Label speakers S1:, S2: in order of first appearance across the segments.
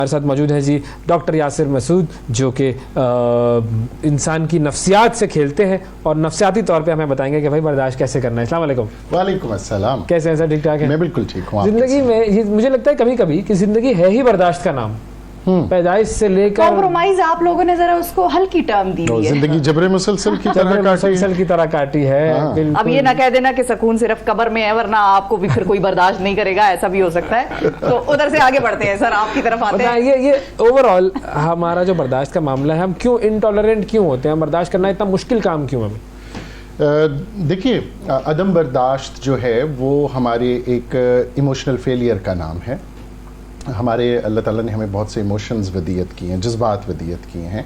S1: हमारे साथ मौजूद हैं जी डॉक्टर यासिर मसूद, जो कि इंसान की नफ्सियात से खेलते हैं और नफ्सियाती तौर पे हमें बताएंगे कि भाई बर्दाश्त कैसे करना है। अस्सलाम वालेकुम।
S2: वालेकुम अस्सलाम।
S1: कैसे हैं सर? ठीक ठाक है?
S2: मैं बिल्कुल ठीक हूँ।
S1: जिंदगी में मुझे लगता है कभी कभी कि जिंदगी है ही बर्दाश्त का नाम। पैदाइश से लेकर
S3: कॉम्प्रोमाइज आप लोगों ने जरा उसको हल्की टर्म दी है।
S2: जिंदगी जबरे मुसलसल की
S1: तरह काटी है।
S3: अब ये ना कह देना कि सुकून सिर्फ कब्र में है, वरना आपको भी फिर कोई बर्दाश्त नहीं करेगा, ऐसा भी हो सकता है। तो उधर से आगे बढ़ते हैं सर, आपकी तरफ आते हैं।
S1: ये ओवरऑल हमारा जो बर्दाश्त का मामला है, हम क्यों इनटॉलरेंट क्यों होते हैं? बर्दाश्त करना इतना मुश्किल काम क्यों हमें?
S2: देखिए, अदम बर्दाश्त जो है वो हमारे एक इमोशनल फेलियर का नाम है। हमारे अल्लाह ताला ने हमें बहुत से इमोशंस वदीयत किए हैं, जज्बात वदीयत किए हैं,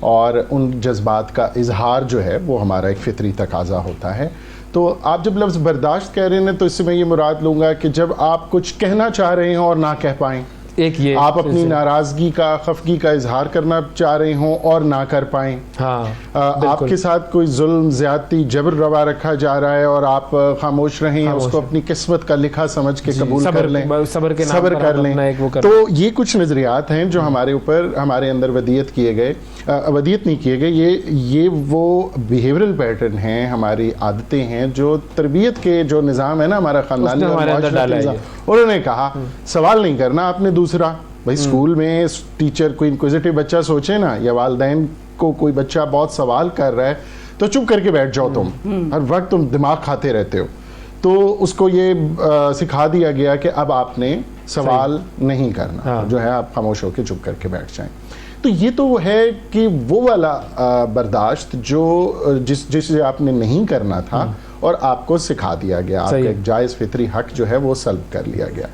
S2: और उन जज्बात का इजहार जो है वो हमारा एक फ़ितरी तकाज़ा होता है। तो आप जब लफ्ज़ बर्दाश्त कह रहे हैं तो इससे मैं ये मुराद लूँगा कि जब आप कुछ कहना चाह रहे हैं और ना कह पाएँ,
S1: एक ये
S2: आप अपनी नाराज़गी का, खफगी का इजहार करना चाह रहे हों और ना कर पाएँ।
S1: हाँ,
S2: आपके साथ कोई जुल्म, ज़्यादती, जबर रवा रखा जा रहा है और आप खामोश रहें, उसको अपनी किस्मत का लिखा समझ के कबूल कर लें, सब्र कर लें। तो ये कुछ नज़रियात हैं जो हमारे ऊपर, हमारे अंदर वदीयत किए गए, वदीयत नहीं किए गए, ये वो बिहेवियरल पैटर्न हैं, हमारी आदतें हैं जो तरबियत के जो निज़ाम है ना हमारा ख़ानदानी, उन्होंने कहा सवाल नहीं करना आपने। दूसरा, भाई स्कूल में टीचर कोई इंक्विजिटिव बच्चा सोचे ना, या वालिदैन को कोई बच्चा बहुत सवाल कर रहा है तो चुप करके बैठ जाओ, तुम हर वक्त तुम दिमाग खाते रहते हो। तो उसको ये सिखा दिया गया कि अब आपने सवाल नहीं करना, जो है आप खामोश होकर चुप करके बैठ जाएं। तो ये तो है कि वो वाला बर्दाश्त जो जिसे आपने नहीं करना था और आपको सिखा दिया गया, आपका एक जायज़ फितरी हक जो है वो सल्ब कर लिया गया।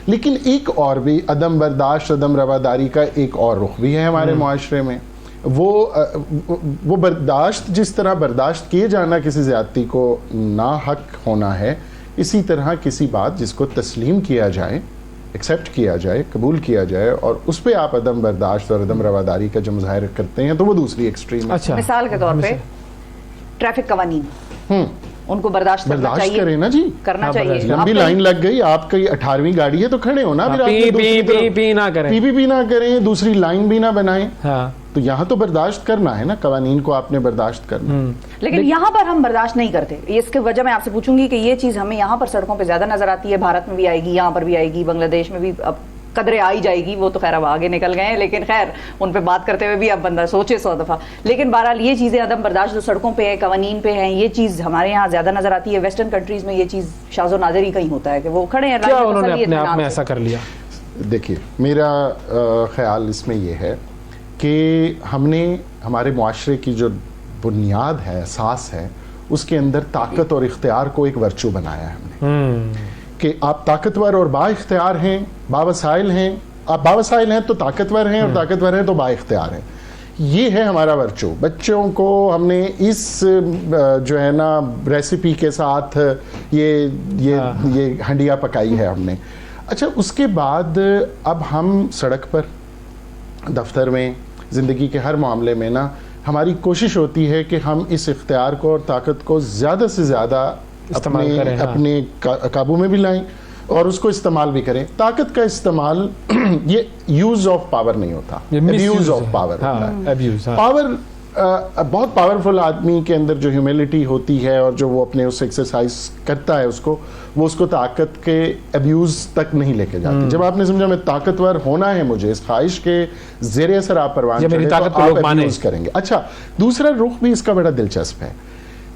S2: लेकिन एक और भी अदम बर्दाश्त, अदम रवादारी का एक और रुख भी है हमारे मुआशरे में। वो बर्दाश्त, जिस तरह बर्दाश्त किए जाना किसी ज़्यादती को ना हक होना है, इसी तरह किसी बात जिसको तस्लीम किया जाए, एक्सेप्ट किया जाए, कबूल किया जाए, और उस पर आप अदम बर्दाश्त और अदम रवादारी का जो मुज़ाहिरा करते हैं तो वो दूसरी एक्सट्रीम है।
S1: अच्छा,
S3: मिसाल के तौर पे ट्रैफिक कवानीन, उनको बर्दाश्त
S2: करें ना जी,
S3: करना चाहिए।
S2: लंबी लाइन लग गई, आपकी 18वीं गाड़ी है तो खड़े हो ना, फिर
S1: पी ना
S2: करें, दूसरी लाइन भी ना बनाएं।
S1: हाँ।
S2: तो यहाँ तो बर्दाश्त करना है ना, कवानीन को आपने बर्दाश्त करना।
S3: लेकिन यहाँ पर हम बर्दाश्त नहीं करते। इसकी वजह मैं आपसे पूछूंगी कि ये चीज हमें यहाँ पर सड़कों पे ज्यादा नजर आती है, भारत में भी आएगी, यहाँ पर भी आएगी, बांग्लादेश में भी अब कदरे आई जाएगी। वो तो खैर अब आगे निकल गए हैं, लेकिन खैर उन पे बात करते हुए भी अब बंदा सोचे 100 दफा। लेकिन बहरहाल ये चीजें अदम बर्दाश्त जो सड़कों पे है, कवानीन पे है, ये चीज हमारे यहाँ ज्यादा नजर आती है। वेस्टर्न कंट्रीज में ये चीज शाज़ो नाज़िर ही कहीं होता है कि वो खड़े हैं,
S1: क्या उन्होंने अपने आप में ऐसा कर लिया?
S2: देखिए, मेरा ख्याल इसमें यह है कि हमने हमारे मुआशरे की जो बुनियाद है, असास है, उसके अंदर ताकत और इख्तियार को एक वर्चू बनाया है हमने कि आप ताकतवर और बाइख्तियार हैं, बावसाइल हैं। आप बावसाइल हैं तो ताकतवर हैं, और ताकतवर हैं तो बाइख्तियार हैं। ये है हमारा वर्चू। बच्चों को हमने इस जो है ना रेसिपी के साथ ये हंडिया पकाई है हमने। अच्छा, उसके बाद अब हम सड़क पर, दफ्तर में, ज़िंदगी के हर मामले में ना हमारी कोशिश होती है कि हम इस इख्तियार को और ताकत को ज़्यादा से ज़्यादा अपने काबू में भी लाएं और उसको इस्तेमाल भी करें। ताकत का इस्तेमाल ये यूज ऑफ पावर नहीं होता, अब्यूज ऑफ पावर होता है। पावर बहुत पावरफुल आदमी के अंदर जो ह्यूमिलिटी होती है और जो वो अपने उस एक्सरसाइज करता है, वो उसको ताकत के अब्यूज तक नहीं लेके जाती। जब आपने समझा मैं ताकतवर होना है, मुझे इस ख्वाहिश के ज़ेरे असर आप परवान चढ़े तो आप अब्यूज करेंगे। अच्छा, दूसरा रुख भी इसका बड़ा दिलचस्प है।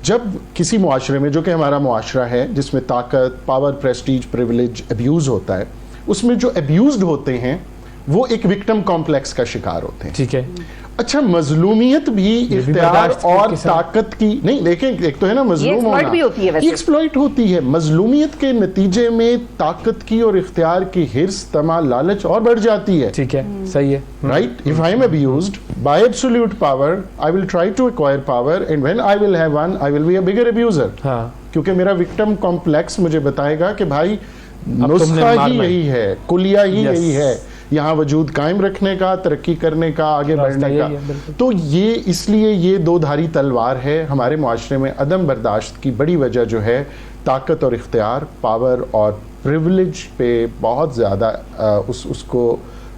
S2: जब किसी मुआशरे में, जो कि हमारा मुआशरा है, जिसमें ताकत, पावर, प्रेस्टीज, प्रिविलेज अब्यूज होता है, उसमें जो अब्यूज्ड होते हैं वो एक विक्टिम कॉम्प्लेक्स का शिकार होते हैं।
S1: ठीक है।
S2: अच्छा, मजलूमियत भी इख्तियार और ताकत की नहीं, लेकिन एक तो है ना मजलूम होना, एक्सप्लॉइट होती है। मजलूमियत के नतीजे में ताकत की और इख्तियार की हिर्स, तमा, लालच और बढ़ जाती है।
S1: ठीक है, सही है।
S2: Right, if I am abused by absolute power, I will try to acquire power, and when I will have one, I will be a bigger abuser. क्योंकि मेरा विक्टिम कॉम्प्लेक्स मुझे बताएगा कि भाई नुस्खा ही यही है, कुलिया ही यही है यहाँ वजूद कायम रखने का, तरक्की करने का, आगे बढ़ने का। तो ये इसलिए ये दो धारी तलवार है हमारे मुआशरे में। अदम बर्दाश्त की बड़ी वजह जो है ताकत और इख्तियार, पावर और प्रिविलेज पे बहुत ज़्यादा उसको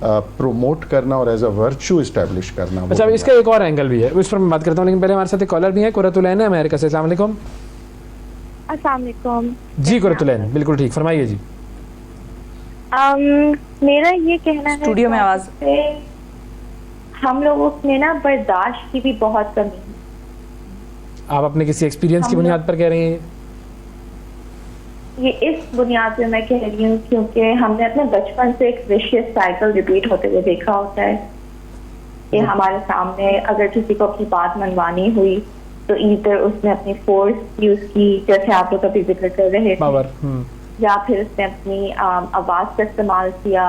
S2: प्रमोट करना और एज अ वर्च्यू इस्टेब्लिश करना। वो
S1: अच्छा,
S2: बुनियाद।
S1: इसका एक और एंगल भी है, उस पर मैं बात करता हूँ, लेकिन पहले हमारे साथ एक कॉलर भी है, कुरतुलैन है अमेरिका से। अस्सलाम वालेकुम।
S4: अस्सलाम वालेकुम।
S1: जी कुरतुलैन, बिल्कुल ठीक, फरमाइए जी।
S4: मेरा ये कहना है
S3: स्टूडियो में आवाज।
S4: हम लोगों में ना बर्दाश्त की भी बहुत कमी है।
S1: आप अपने किसी एक्सपीरियंस की बुनियाद पर कह रही हैं?
S4: ये इस बुनियाद पे मैं कह रही हूँ क्योंकि हमने अपने बचपन से एक विशियस साइकिल रिपीट होते हुए देखा होता है कि हमारे सामने अगर किसी को अपनी बात मनवानी हुई तो ईदर उसने अपनी फोर्स यूज की, जैसे आप लोग अभी जिक्र कर रहे थे,
S1: पावर,
S4: या फिर उसने अपनी आवाज का इस्तेमाल किया,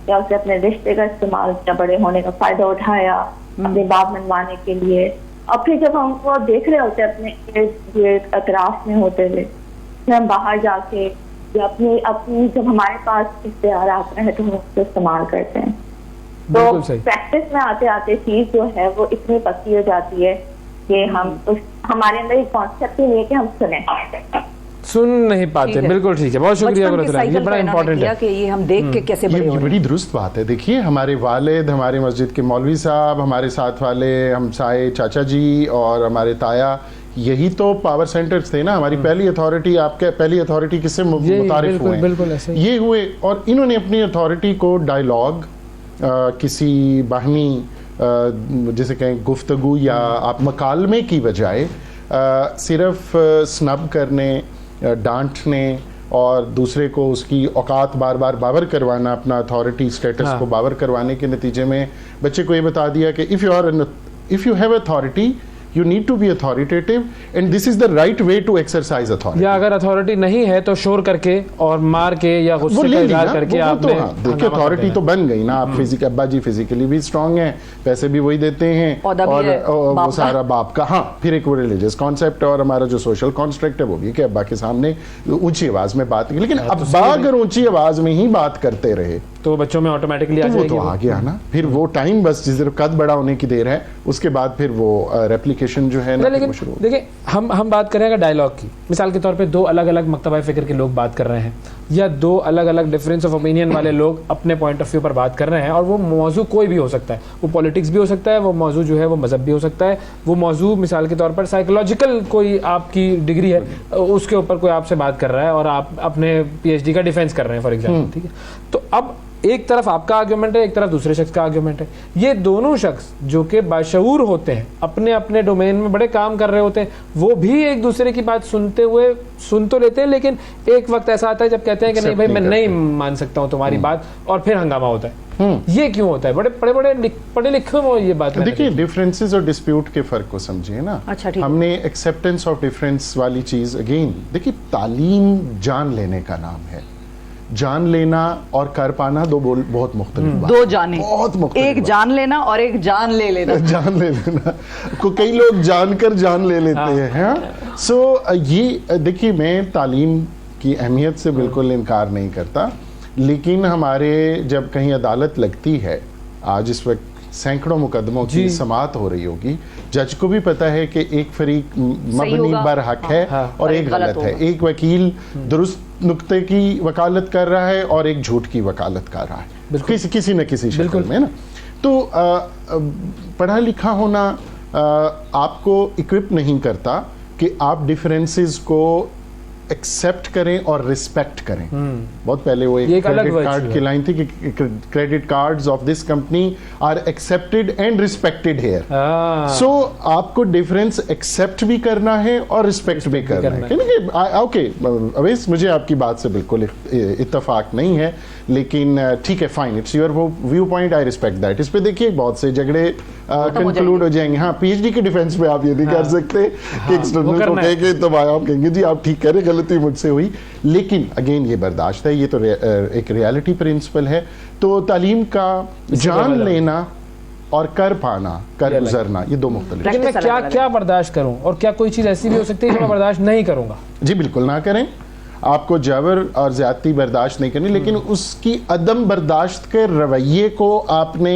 S4: या उसने अपने रिश्ते का इस्तेमाल किया, बड़े होने का फायदा उठाया अपनी बात मनवाने के लिए। और फिर जब हम वो देख रहे होते अपने इर्द गिर्द अतराफ में होते हुए, फिर हम बाहर जाके या अपनी जब हमारे पास इख्तियार आता है तो हम उसको इस्तेमाल करते हैं। तो
S1: बिल्कुल सही।
S4: प्रैक्टिस में आते आते चीज जो है वो इतनी पक्की हो जाती है कि हमारे अंदर एक कॉन्सेप्ट ही नहीं है कि हम
S1: सुन नहीं पाते।
S3: ठीक है।
S1: बिल्कुल ठीक है, बहुत शुक्रिया
S3: बचपन के
S1: कुरतुलैन, ये
S3: साइकिल
S1: बड़ा
S3: का इन्होंने
S1: इंपॉर्टेंट
S3: किया
S1: है।
S3: कि ये हम देख के कैसे बड़े हो
S2: ये
S3: रहे
S2: बड़ी दुरुस्त बात है। देखिए, हमारे वालिद, हमारे मस्जिद के मौलवी साहब, हमारे साथ वाले हमसाए चाचा जी और हमारे ताया, यही तो पावर सेंटर्स थे ना। हमारी पहली अथॉरिटी, आपके पहली अथॉरिटी किससे
S1: यही,
S2: मुतारिफ
S1: बिल्कुल,
S2: हुए?
S1: बिल्कुल ऐसे ही।
S2: ये हुए, और इन्होंने अपनी अथॉरिटी को डायलॉग, किसी बाहमी जिसे कहें गुफ्तगू या आप मकालमे की बजाय सिर्फ स्नब करने, डांटने और दूसरे को उसकी औकात बार बार बावर करवाना, अपना अथॉरिटी स्टेटस को बावर करवाने के नतीजे में बच्चे को ये बता दिया कि if you have authority you need to be authoritative and this is the right way to exercise authority.
S1: या अगर अथॉरिटी नहीं है तो शोर करके और मार के या
S2: वो
S1: गुस्से
S2: ले
S1: का
S2: ली
S1: इजहार
S2: ना,
S1: करके
S2: वो
S1: आपने
S2: तो हाँ, देखिए अथॉरिटी तो बन गई ना। आप अब्बा जी फिजिकली भी स्ट्रांग हैं, पैसे भी वही देते हैं,
S3: औहदा भी
S2: और
S3: है,
S2: वो
S3: बाप
S2: सारा बाप का। हाँ, फिर एक वो रिलीजियस कॉन्सेप्ट है और हमारा जो सोशल कॉन्स्ट्रक्ट है वो भी कि अब्बा के सामने ऊंची आवाज में बात की। लेकिन अब्बा अगर ऊंची आवाज में ही बात करते रहे
S1: तो बच्चों में ऑटोमेटिकली आ
S2: तो वो
S1: जाएगी
S2: तो आ गया ना। फिर वो टाइम बस जिस कद बड़ा होने की देर है, उसके बाद फिर वो रेप्लिकेशन जो है ना,
S1: लेकिन
S2: शुरू हो।
S1: देखिए, हम बात करें अगर डायलॉग की, मिसाल के तौर पे दो अलग अलग मकतबा फ़िक्र के लोग बात कर रहे हैं, या दो अलग अलग डिफरेंस ऑफ ओपिनियन वाले लोग अपने पॉइंट ऑफ व्यू पर बात कर रहे हैं, और वो मौजू कोई भी हो सकता है, वो पॉलिटिक्स भी हो सकता है, वो मौजू जो है वो मजहब भी हो सकता है, वो मौजू मिसाल के तौर पर साइकोलॉजिकल कोई आपकी डिग्री है उसके ऊपर कोई आपसे बात कर रहा है और आप अपने PhD का डिफेंस कर रहे हैं फॉर एग्जाम्पल, ठीक है। तो अब एक तरफ आपका आर्ग्यूमेंट है, एक तरफ दूसरे शख्स का आर्ग्यूमेंट है। ये दोनों शख्स जो कि बाशऊर होते हैं, अपने अपने डोमेन में बड़े काम कर रहे होते हैं, वो भी एक दूसरे की बात सुनते हुए सुन तो लेते हैं, लेकिन एक वक्त ऐसा आता है जब कहते हैं कि नहीं भाई मैं नहीं मान सकता हूं तुम्हारी बात, और फिर हंगामा होता है। ये क्यों होता है? बड़े पढ़े लिखे में ये बात
S2: देखिए, डिफरेंसेस और डिस्प्यूट के फर्क को समझिए ना।
S3: अच्छा, ठीक है।
S2: हमने एक्सेप्टेंस ऑफ डिफरेंस वाली चीज, अगेन देखिए, तालीम जान लेने का नाम है। जान लेना और कर पाना दो बहुत मुख्तलिफ बात,
S3: दो जाने,
S2: बहुत मुख्तलिफ
S3: एक
S2: बात।
S3: जान लेना और एक जान ले लेना।
S2: जान ले लेना को कई लोग जानकर जान ले लेते हैं। सो ये देखिए, मैं तालीम की अहमियत से बिल्कुल इनकार नहीं करता, लेकिन हमारे जब कहीं अदालत लगती है, आज इस वक्त सैकड़ों मुकदमों की समाअत हो रही होगी, जज को भी पता है कि एक फरीक मबनी बर हक है और एक गलत है, एक वकील दुरुस्त नुक्ते की वकालत कर रहा है और एक झूठ की वकालत कर रहा है, किसी न किसी शक्ल में ना। तो पढ़ा लिखा होना आपको इक्विप नहीं करता कि आप डिफरेंसेस को एक्सेप्ट करें और रिस्पेक्ट करें। बहुत पहले वो एक क्रेडिट कार्ड की लाइन थी कि credit cards of this company are accepted and respected here. So आपको डिफरेंस एक्सेप्ट भी करना है और रिस्पेक्ट भी करना है। ओके अवेश, मुझे आपकी बात से बिल्कुल इत्तेफाक नहीं है, लेकिन ठीक है, fine, it's your view point, I respect that. इस पे देखिए बहुत से झगड़े कंक्लूड हो जाएंगे। हाँ, PhD के डिफेंस में आप ये नहीं कर सकते कि एक्सटर्नल को कहेंगे तो आप कहेंगे जी आप ठीक कह रहे, गलती मुझसे हुई। लेकिन अगेन ये बर्दाश्त है, ये तो एक रियलिटी प्रिंसिपल है। तो तालीम का जान लेना और कर पाना, कर गुजरना, ये दो मुख्तलिफ।
S1: लेकिन मैं क्या बर्दाश्त करूं, और क्या कोई चीज ऐसी भी हो सकती है जो मैं बर्दाश्त नहीं करूंगा?
S2: जी बिल्कुल ना करें। आपको जबर और ज्यादती बर्दाश्त नहीं करनी, लेकिन उसकी अदम बर्दाश्त के रवैये को आपने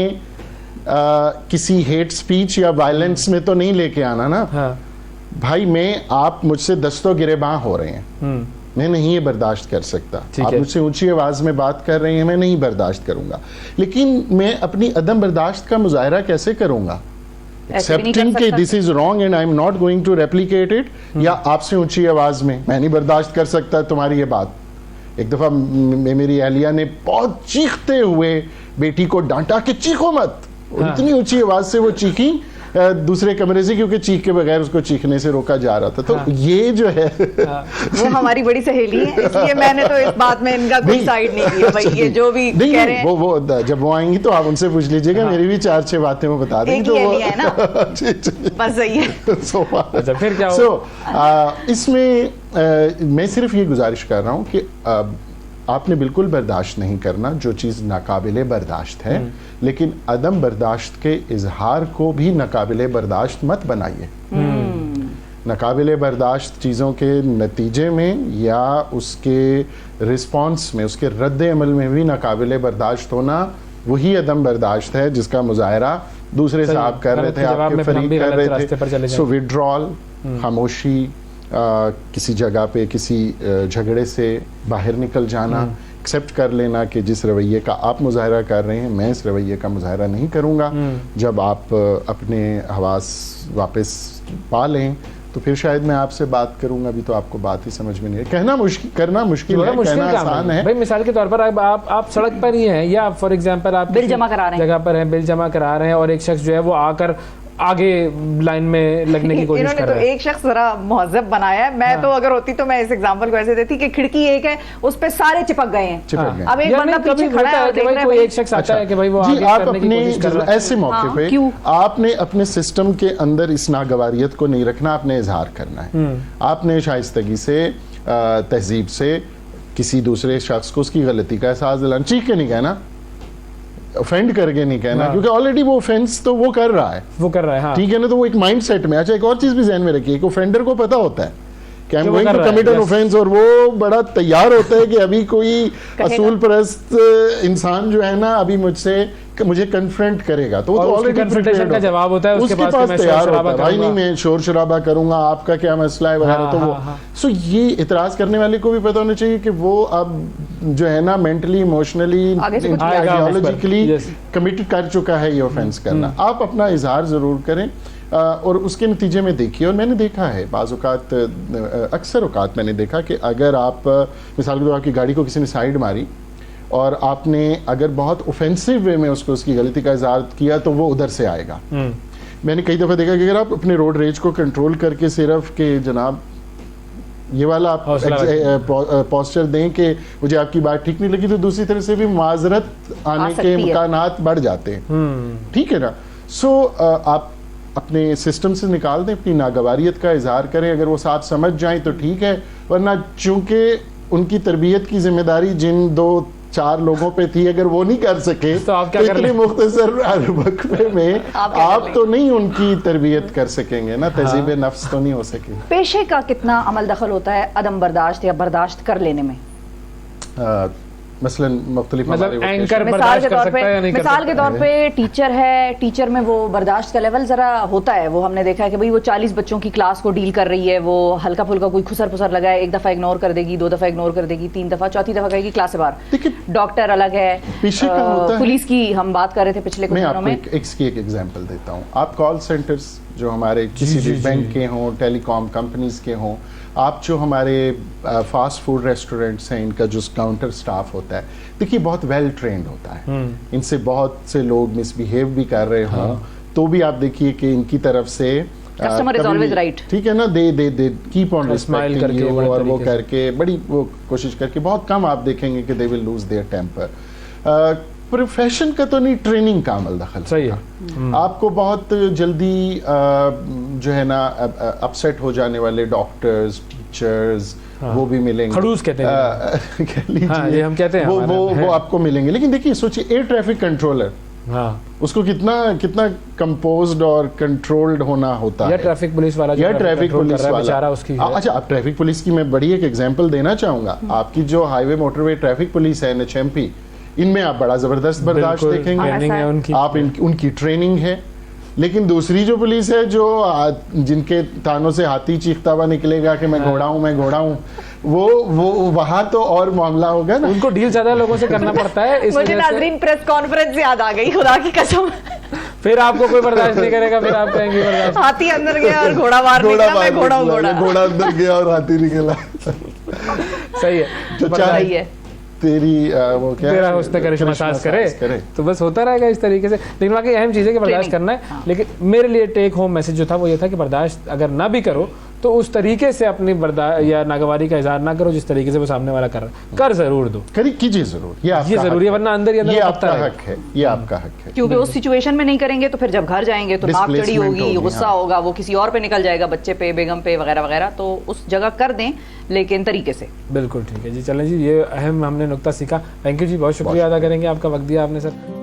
S2: किसी हेट स्पीच या वायलेंस में तो नहीं लेके आना ना। भाई, आप मुझसे दस्तों गिरेबां हो रहे हैं, मैं नहीं ये बर्दाश्त कर सकता,
S1: ठीक
S2: आप
S1: है।
S2: मुझसे ऊंची आवाज में बात कर रहे हैं, मैं नहीं बर्दाश्त करूंगा, लेकिन मैं अपनी अदम बर्दाश्त का मुजाहरा कैसे करूंगा?
S3: ऐसे भी नहीं कर
S2: एक्सेप्टिंग कि
S3: सकता।
S2: This is wrong and I am not going to replicate it, या आपसे ऊंची आवाज में मैं नहीं बर्दाश्त कर सकता तुम्हारी ये बात। एक दफा मेरी अहलिया ने बहुत चीखते हुए बेटी को डांटा कि चीखो मत, और इतनी ऊंची आवाज से वो चीखी दूसरे कमरे से, क्योंकि चीख के बगैर उसको चीखने से रोका जा रहा था। तो ये जो है
S3: वो हमारी बड़ी सहेली है, इसलिए मैंने तो इस बात में इनका कोई साइड नहीं किया भाई, ये जो भी
S2: नहीं,
S3: कह रहे हैं।
S2: वो जब वो आएंगी तो आप उनसे पूछ लीजिएगा, मेरी भी 4-6 बातें वो बता देंगी।
S3: एक
S2: तो
S3: ही
S2: वो
S3: अहलिया है ना?
S2: जी, जी।
S3: बस सही है।
S2: So,
S1: अच्छा, फिर क्या
S2: इसमें मैं सिर्फ ये गुजारिश कर रहा हूँ कि आपने बिल्कुल बर्दाश्त नहीं करना जो चीज़ नाकाबिले बर्दाश्त है, लेकिन अदम बर्दाश्त के इजहार को भी नाकाबिले बर्दाश्त मत बनाइए। नाकाबिले बर्दाश्त चीज़ों के नतीजे में या उसके रिस्पॉन्स में, उसके रद्द अमल में भी नाकाबिले बर्दाश्त होना वही अदम बर्दाश्त है जिसका मुजाहरा दूसरे
S1: सही,
S2: साहब कर रहे
S1: गलत
S2: थे,
S1: के जवाब
S2: आपके
S1: में फिर हम
S2: फरीक
S1: भी
S2: कर
S1: गलत रास्ते पर
S2: रहे
S1: चले
S2: थे।
S1: जाएं।
S2: सो विड्रॉल, खामोशी, किसी जगह पे किसी झगड़े से बाहर निकल जाना, एक्सेप्ट कर लेना कि जिस रवैये का आप मुजाहरा कर रहे हैं मैं इस रवैये का मुजाहरा नहीं करूँगा। जब आप अपने हवास वापस पा लें तो फिर शायद मैं आपसे बात करूंगा। अभी तो आपको बात ही समझ में नहीं है, कहना मुश्किल, करना मुश्किल है,
S1: मुश्किल
S2: कहना
S1: काम
S2: आसान है।
S1: भाई मिसाल के तौर पर आप सड़क पर ही हैं या फॉर एग्जांपल आप
S3: बिल जमा करा रहे हैं,
S1: जगह पर हैं, बिल जमा करा रहे हैं और एक शख्स जो है वो आकर आगे लाइन में लगने की कोशिश
S3: इन्होंने
S1: कर
S3: तो
S1: रहा है।
S3: एक शख्स जरा मुहज्जब बनाया है। मैं तो अगर होती तो मैं इस एग्जांपल को ऐसे देती कि खिड़की एक है, उस पे सारे चिपक गए हैं।
S2: चिपक गए।
S3: अब एक
S1: या
S3: बंदा
S1: नहीं, कभी
S3: पीछे खड़ा
S1: होता
S3: है
S1: है
S3: और
S1: कि
S3: देख
S1: भाई
S3: रहा है
S1: कोई
S3: भाई।
S1: एक शख्स आता है कि भाई वो
S2: जी,
S1: आगे
S2: आप
S1: करने की
S2: अपने
S1: कोशिश कर रहा है।
S2: ऐसे मौके
S3: हाँ,
S2: पे
S3: क्यों?
S2: आपने अपने सिस्टम के अंदर इस नागवारियत को नहीं रखना, आपने इजहार करना है। आपने शाइस्तगी से, तहजीब से किसी दूसरे शख्स को उसकी गलती का एहसास दिलाना, चीख के नहीं कहना, ऑफेंड करके नहीं कहना,
S1: हाँ।
S2: क्योंकि ऑलरेडी वो ऑफेंस तो वो कर रहा है,
S1: वो कर रहा है। हाँ,
S2: ठीक है ना। तो वो एक माइंड सेट में। अच्छा, एक और चीज भी ध्यान में रखिए, एक ऑफेंडर को पता होता है कि आई एम
S1: कि वो
S2: गोइंग
S1: कर
S2: टू
S1: रहा है,
S2: कमिट एन
S1: yes।
S2: ऑफेंस, और वो बड़ा तैयार होता है कि अभी कोई असूल परस्त इंसान जो है ना अभी मुझे कन्फ्रंट करेगा, तो वो
S1: और
S2: तो
S1: उसकी
S2: ऑलरेडी
S1: confrontation का जवाब होता है उसके पास कि मैं शोर
S2: तैयार
S1: शराबा
S2: होता है, भाई नहीं
S1: करूंगा।
S2: मैं शोर शराबा करूंगा, आपका क्या मसला है वगैरह।
S1: हाँ,
S2: तो वो
S1: हाँ, हाँ।
S2: सो ये इतराज करने वाले को भी पता होना चाहिए कि वो अब जो है ना मेंटली, इमोशनली,
S3: आगे से कुछ
S1: आएगा उस पर।
S2: Ideologically
S1: Yes।
S2: कमिटेड कर चुका है ये ऑफेंस करना। आप अपना इजहार जरूर करें और उसके नतीजे में देखिए। और मैंने देखा है बाज़ औक़ात, अक्सर औक़ात मैंने देखा कि अगर आप मिसाल के तौर पर आपकी गाड़ी को किसी ने साइड मारी और आपने अगर बहुत ऑफेंसिव वे में उसको उसकी गलती का इजहार किया तो वो उधर से आएगा। मैंने कई दफ़ा देखा कि अगर आप अपने रोड रेज को कंट्रोल करके सिर्फ के जनाब ये वाला आप पोस्चर दें कि मुझे आपकी बात ठीक नहीं लगी, तो दूसरी तरफ से भी माजरत आने के इम्कानात बढ़ जाते हैं, ठीक है ना। सो आप अपने सिस्टम से निकाल दें, अपनी नागवारियत का इजहार करें। अगर वो साथ समझ जाएं तो ठीक है, वरना चूंकि उनकी तरबियत की जिम्मेदारी जिन 2-4 लोगों पे थी, अगर वो नहीं कर सके
S1: तो आप क्या कर
S2: इतने मुख्तसर वक्फे में आप तो नहीं उनकी तरबियत कर सकेंगे ना, तहजीब नफ्स तो नहीं हो सके।
S3: पेशे का कितना अमल दखल होता है अदम बर्दाश्त या बर्दाश्त कर लेने में?
S2: मसलन मुख्तलिफ
S1: मतलब एंकर
S3: मिसाल
S1: बर्दाश्त
S3: के
S1: कर
S3: तौर
S1: सकता है या
S3: पे,
S1: नहीं कर
S3: मिसाल के
S1: सकता
S3: तौर पे टीचर है, टीचर में वो बर्दाश्त का लेवल जरा होता है। वो हमने देखा है कि भाई वो 40 बच्चों की क्लास को डील कर रही है, वो हल्का फुल्का कोई खुसर पुसर लगा है, एक दफा इग्नोर कर देगी, 2 दफा इग्नोर कर देगी, 3 दफा, चौथी दफा कहेगी क्लास से बाहर। डॉक्टर अलग है, पुलिस की हम बात कर रहे थे पिछले कुछ दिनों में।
S2: इसकी एक एग्जांपल देता हूँ। आप कॉल सेंटर्स जो हमारे किसी भी बैंक के हों, टेलीकॉम कंपनीज के हों, आप जो हमारे फास्ट फूड रेस्टोरेंट्स हैं, इनका जो काउंटर स्टाफ होता है, देखिए बहुत वेल ट्रेंड होता है। इनसे बहुत से लोग मिसबिहेव भी कर रहे हों तो भी आप देखिए कि इनकी तरफ से
S3: कस्टमर इज ऑलवेज राइट,
S2: ठीक है ना, they keep on
S1: smile
S2: respecting
S1: करके,
S2: यू, और वो करके बड़ी वो कोशिश करके बहुत कम आप देखेंगे कि they will lose their temper. Profession का तो नहीं, ट्रेनिंग का अमल दखल
S1: सही है।
S2: आपको बहुत जल्दी जो है ना अपसेट हो जाने वाले डॉक्टर्स, टीचर्स, वो भी मिलेंगे,
S1: खड़ूस कहते हैं
S2: कह लीजिए।
S1: हाँ, ये हम कहते हैं
S2: वो आपको मिलेंगे। लेकिन देखिए सोचिए, एयर ट्रैफिक कंट्रोलर,
S1: हाँ,
S2: उसको कितना कंपोज्ड और कंट्रोल्ड होना होता है।
S1: या ट्रैफिक पुलिस वाला,
S2: या ट्रैफिक पुलिस वाला
S1: बेचारा उसकी है।
S2: अच्छा, अब ट्रैफिक पुलिस की मैं बड़ी एक एग्जांपल देना चाहूंगा। आपकी जो हाईवे मोटरवे ट्रैफिक पुलिस है, NHMP, इनमें आप बड़ा जबरदस्त बर्दाश्त देखेंगे।
S1: ट्रेनिंग है उनकी,
S2: आप उनकी ट्रेनिंग है। लेकिन दूसरी जो पुलिस है, जो जिनके तानों से हाथी चीखता हुआ निकलेगा कि मैं घोड़ा हूं, मैं घोड़ा हूं, वो वहां तो और मामला होगा ना।
S1: उनको डील ज्यादा लोगों से करना पड़ता है, इस
S3: मुझे
S1: वजह से
S3: नाजरीन प्रेस कॉन्फ्रेंस याद आ गई, खुदा की कसम।
S1: फिर आपको कोई बर्दाश्त नहीं करेगा, फिर आप कहेंगे बर्दाश्त।
S3: हाथी अंदर गया और घोड़ा बाहर निकला, मैं घोड़ा हूँ, घोड़ा।
S2: घोड़ा अंदर गया और हाथी निकला।
S1: सही है,
S2: जो
S1: बर्दाश्त-
S3: सही है।
S2: तेरी वो क्या
S1: तेरा हुस्न करिश्मा साज करे, तो बस होता रहेगा इस तरीके से। लेकिन बाकी अहम चीज़ है कि बर्दाश्त
S3: Training,
S1: करना है। लेकिन मेरे लिए टेक होम मैसेज जो था वो ये था कि बर्दाश्त अगर ना भी करो तो उस तरीके से अपनी बर्दाश्त या नागवारी का इजहार ना करो जिस तरीके से वो सामने वाला कर रहा है। कर जरूर दो,
S2: करी कीजिए जरूर, ये आपका
S1: जरूरी है,
S2: हक
S1: वरना अंदर ही अंदर
S2: ये
S1: वो
S2: आपका
S1: पकता
S2: हक है, ये आपका हक है।
S3: क्योंकि उस सिचुएशन में नहीं करेंगे तो फिर जब घर जाएंगे तो नाक चढ़ी
S2: Displacement
S3: होगी,
S2: होगी,
S3: गुस्सा
S2: हाँ।
S3: होगा, वो किसी और पे निकल जाएगा, बच्चे पे, बेगम पे वगैरह वगैरह। तो उस जगह कर दें लेकिन तरीके से।
S1: बिल्कुल ठीक है जी। चलें जी, ये अहम हमने नुक्ता सीखा। थैंक यू जी, बहुत शुक्रिया अदा करेंगे, आपका वक्त दिया आपने सर।